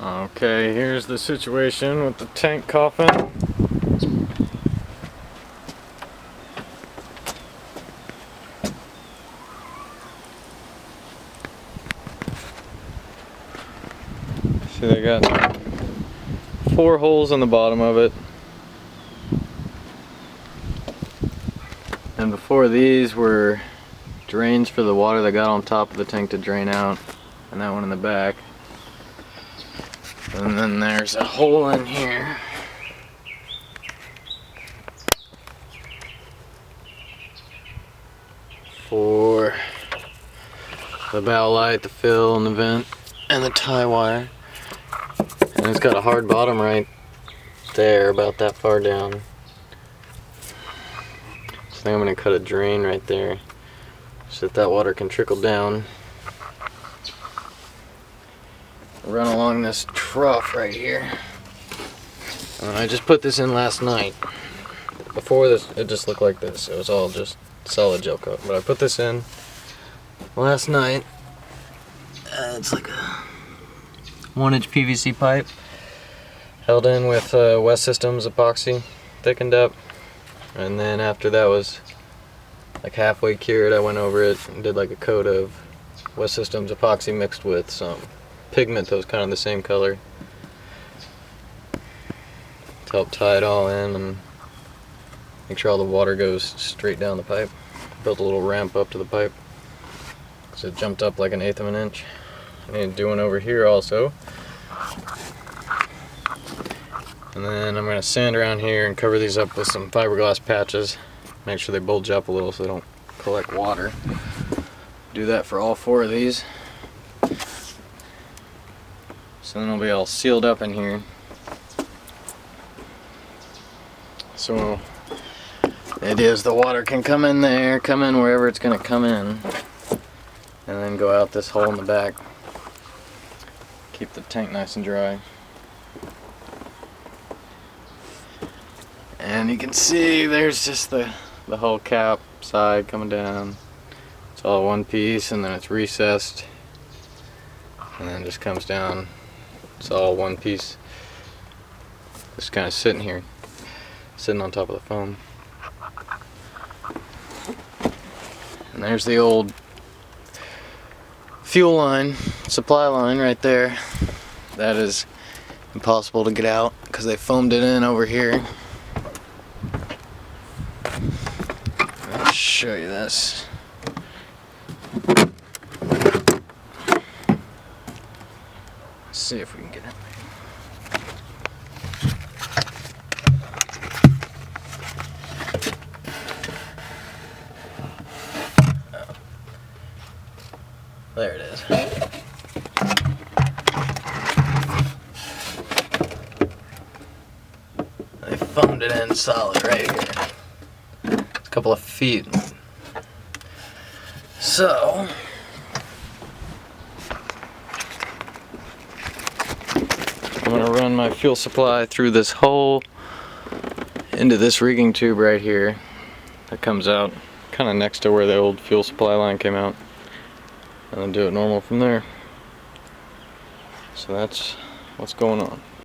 Okay, here's the situation with the tank coffin. See, they got 4 holes in the bottom of it. And before these were drains for the water that got on top of the tank to drain out, and that one in the back. And then there's a hole in here for the bow light, the fill, and the vent, and the tie wire. And it's got a hard bottom right there, about that far down. So I think I'm going to cut a drain right there so that water can trickle down. Run along this trough right here. And I just put this in last night. Before this, it just looked like this. It was all just solid gel coat. But I put this in last night. It's like a 1-inch PVC pipe held in with West Systems epoxy, thickened up. And then after that was like halfway cured, I went over it and did like a coat of West Systems epoxy mixed with some pigment that was kind of the same color to help tie it all in and make sure all the water goes straight down the pipe. Built a little ramp up to the pipe because it jumped up like 1/8 of an inch. I need to do one over here also. And then I'm going to sand around here and cover these up with some fiberglass patches. Make sure they bulge up a little so they don't collect water. Do that for all 4 of these. So then it'll be all sealed up in here. So the idea is the water can come in there, come in wherever it's going to come in, and then go out this hole in the back. Keep the tank nice and dry. And you can see there's just the whole cap side coming down. It's all one piece, and then it's recessed, and then it just comes down. It's all one piece. Just kind of sitting here, sitting on top of the foam. And there's the old fuel line, supply line right there. That is impossible to get out because they foamed it in over here. I'll show you this. Let's see if we can get it. Oh. There it is. They foamed it in solid right here. It's a couple of feet. So I'm going to run my fuel supply through this hole into this rigging tube right here that comes out kind of next to where the old fuel supply line came out, and then do it normal from there. So that's what's going on.